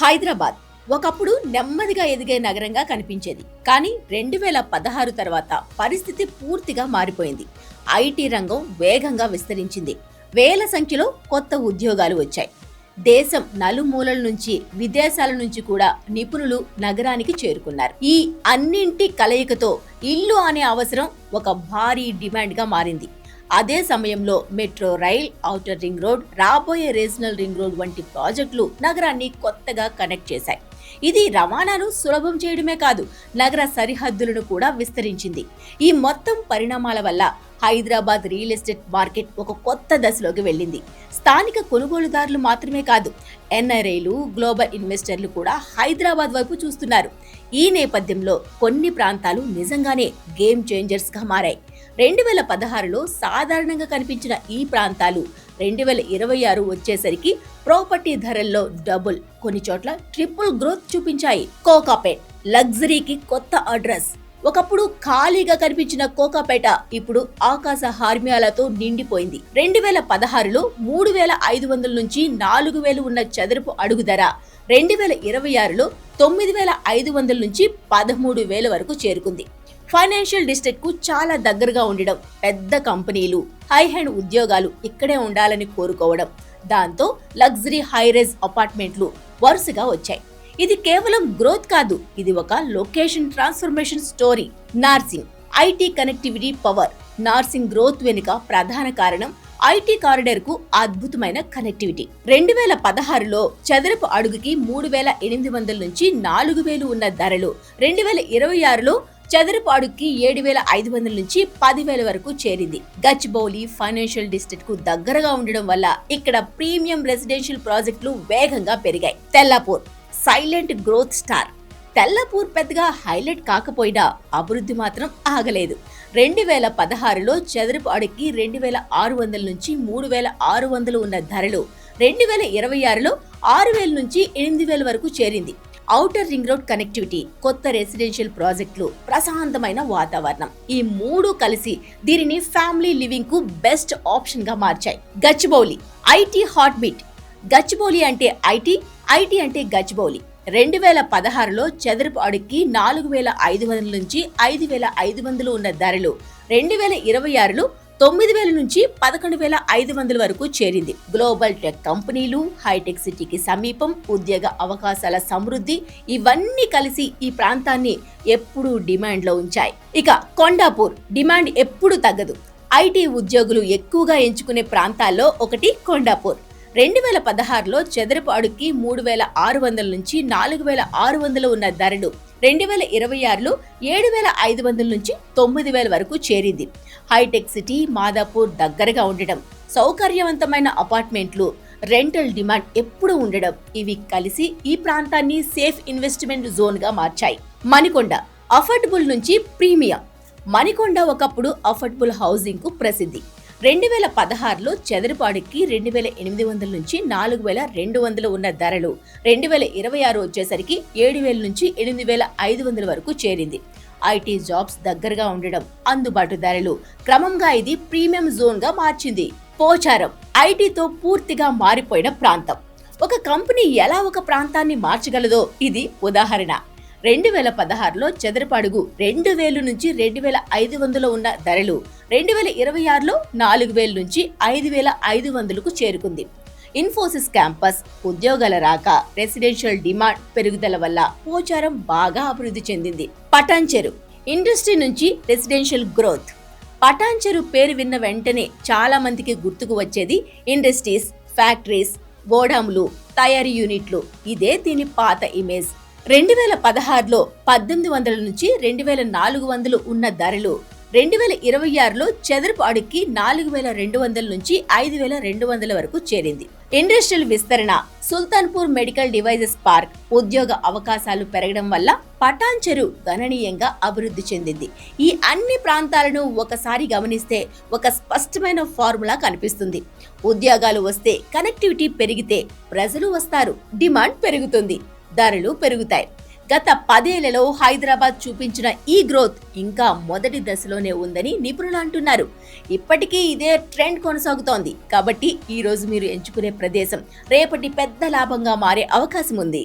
హైదరాబాద్ ఒకప్పుడు నెమ్మదిగా ఎదిగే నగరంగా కనిపించేది. కానీ 2016 తర్వాత పరిస్థితి పూర్తిగా మారిపోయింది. ఐటీ రంగం వేగంగా విస్తరించింది. వేల సంఖ్యలో కొత్త ఉద్యోగాలు వచ్చాయి. దేశం నలుమూలల నుంచి, విదేశాల నుంచి కూడా నిపుణులు నగరానికి చేరుకున్నారు. ఈ అన్నింటి కలయికతో ఇల్లు అనే అవసరం ఒక భారీ డిమాండ్గా మారింది. అదే సమయంలో metro rail, outer ring road, రాబోయే రీజనల్ రింగ్ రోడ్ వంటి ప్రాజెక్టులు నగరాన్ని కొత్తగా కనెక్ట్ చేశాయి. ఇది రవాణాను సులభం చేయడమే కాదు, నగర సరిహద్దులను కూడా విస్తరించింది. ఈ మొత్తం పరిణామాల వల్ల హైదరాబాద్ రియల్ ఎస్టేట్ మార్కెట్ ఒక కొత్త దశలోకి వెళ్ళింది. స్థానిక కొనుగోలుదారులు మాత్రమే కాదు, ఎన్ఆర్ఐలు, గ్లోబల్ ఇన్వెస్టర్లు కూడా హైదరాబాద్ వైపు చూస్తున్నారు. ఈ నేపథ్యంలో కొన్ని ప్రాంతాలు నిజంగానే గేమ్ చేంజర్స్గా మారాయి. 2016లో సాధారణంగా కనిపించిన ఈ ప్రాంతాలు 2026 వచ్చేసరికి ప్రాపర్టీ ధరల్లో డబుల్, కొన్ని చోట్ల ట్రిపుల్ గ్రోత్ చూపించాయి. కోకాపేట్ లగ్జరీకి కొత్త అడ్రస్. ఒకప్పుడు ఖాళీగా కనిపించిన కోకాపేట ఇప్పుడు ఆకాశ హార్మ్యాలతో నిండిపోయింది. 2016లో 3,500 నుంచి 4,000 ఉన్న చదరపు అడుగు ధర 2026లో 9,500 నుంచి 13,000 వరకు చేరుకుంది. ఫైనాన్షియల్ డిస్ట్రిక్ట్ కు చాలా దగ్గరగా ఉండడం, పెద్ద కంపెనీలు, హై హ్యాండ్ ఉద్యోగాలు ఇక్కడే ఉండాలని కోరుకోవడం, దాంతో లగ్జరీ హైరేజ్ అపార్ట్మెంట్లు వరుసగా వచ్చాయి. ఇది కేవలం గ్రోత్ కాదు, ఇది ఒక location transformation story. Narsingi IT connectivity power. Narsingi growth వెనుక ప్రధాన కారణం ఐటీ కారిడార్ కు అద్భుతమైన కనెక్టివిటీ. 2016లో చదరపు అడుగుకి 3,800 నుంచి 4,000 ఉన్న ధరలు 2026లో చదరపు అడుగుకి 7,500 నుంచి 10,000 వరకు చేరింది. గచ్చిబౌలి ఫైనాన్షియల్ డిస్ట్రిక్ట్ కు దగ్గరగా ఉండడం వల్ల ఇక్కడ ప్రీమియం రెసిడెన్షియల్ ప్రాజెక్టులు వేగంగా పెరిగాయి. Tellapur silent growth star. Tellapur పెద్దగా హైలైట్ కాకపోయినా అభివృద్ధి మాత్రం ఆగలేదు. 2016లో చదరపు అడుగుకి 2,600 నుంచి 3,600 ఉన్న ధరలు 2026లో 6,000 నుంచి 8,000 వరకు చేరింది. ఔటర్ రింగ్ రోడ్ కనెక్టివిటీ, కొత్త రెసిడెన్షియల్ ప్రాజెక్టులు, ప్రశాంతమైన వాతావరణం, ఈ మూడు కలిసి దీనిని ఫ్యామిలీ లివింగ్ కు బెస్ట్ ఆప్షన్ గా మార్చాయి. Gachibowli IT hot beat. Gachibowli అంటే ఐటీ, ఐటీ అంటే గచ్చిబౌలి. 2016లో చదరపు అడుగుకి 4,500 నుంచి 5,500 ఉన్న ధరలు 2026లో 9,000 నుంచి 11,500 వరకు చేరింది. గ్లోబల్ టెక్ కంపెనీలు, హైటెక్ సిటీకి సమీపం, ఉద్యోగ అవకాశాల సమృద్ధి, ఇవన్నీ కలిసి ఈ ప్రాంతాన్ని ఎప్పుడూ డిమాండ్ లో ఉంచాయి. ఇక కొండాపూర్ డిమాండ్ ఎప్పుడు తగ్గదు. ఐటీ ఉద్యోగులు ఎక్కువగా ఎంచుకునే ప్రాంతాల్లో ఒకటి కొండాపూర్. 2016లో చదరపు అడుగుకి 3,600 నుంచి 4,600 ఉన్న ధరలు 2026లో 7,500 నుంచి 9,000 వరకు చేరింది. హైటెక్ సిటీ, మాదాపూర్ దగ్గరగా ఉండడం, సౌకర్యవంతమైన అపార్ట్మెంట్లు, రెంటల్ డిమాండ్ ఎప్పుడు ఉండడం, ఇవి కలిసి ఈ ప్రాంతాన్ని సేఫ్ ఇన్వెస్ట్మెంట్ జోన్ గా మార్చాయి. మణికొండ అఫోర్డబుల్ నుంచి ప్రీమియం. మణికొండ ఒకప్పుడు అఫోర్డబుల్ హౌసింగ్ కు ప్రసిద్ధి. 2016లో చదరపు అడుగుకి 2,800 నుంచి 4,200 ఉన్న ధరలు 2026 వచ్చేసరికి 7,000 నుంచి 8,500 వరకు చేరింది. ఐటీ జాబ్స్ దగ్గరగా ఉండడం, అందుబాటు ధరలు, క్రమంగా ఇది ప్రీమియం జోన్ గా మార్చింది. పోచారం ఐటీతో పూర్తిగా మారిపోయిన ప్రాంతం. ఒక కంపెనీ ఎలా ఒక ప్రాంతాన్ని మార్చగలదో ఇది ఉదాహరణ. 2016లో చదరపు అడుగు 2,000 నుంచి 2,500 ఉన్న ధరలు 2026లో 4,000 నుంచి 5,500కు చేరుకుంది. ఇన్ఫోసిస్ క్యాంపస్, ఉద్యోగాల రాక, రెసిడెన్షియల్ డిమాండ్ పెరుగుదల వల్ల పోచారం బాగా అభివృద్ధి చెందింది. పటాన్చెరు ఇండస్ట్రీ నుంచి రెసిడెన్షియల్ గ్రోత్. పటాన్చెరు పేరు విన్న వెంటనే చాలా మందికి గుర్తుకు వచ్చేది ఇండస్ట్రీస్, ఫ్యాక్టరీస్, గోడాములు, తయారీ యూనిట్లు. ఇదే దీని పాత ఇమేజ్. 2016లో 1,800 నుంచి 2,400 ఉన్న ధరలు 2026లో చదరపు అడుగుకి 4,200 నుంచి 5,200 వరకు చేరింది. ఇండస్ట్రియల్ విస్తరణ. సుల్తాన్పూర్ మెడికల్ డివైజెస్ పార్క్, ఉద్యోగ అవకాశాలు పెరగడం వల్ల పటాన్చెరు గణనీయంగా అభివృద్ధి చెందింది. ఈ అన్ని ప్రాంతాలను ఒకసారి గమనిస్తే ఒక స్పష్టమైన ఫార్ములా కనిపిస్తుంది. ఉద్యోగాలు వస్తే, కనెక్టివిటీ పెరిగితే ప్రజలు వస్తారు, డిమాండ్ పెరుగుతుంది, ధరలు పెరుగుతాయి. గత 10 ఏళ్లలో హైదరాబాద్ చూపించిన ఈ గ్రోత్ ఇంకా మొదటి దశలోనే ఉందని నిపుణులు అంటున్నారు. ఇప్పటికీ ఇదే ట్రెండ్ కొనసాగుతోంది. కాబట్టి ఈ రోజు మీరు ఎంచుకునే ప్రదేశం రేపటి పెద్ద లాభంగా మారే అవకాశం ఉంది.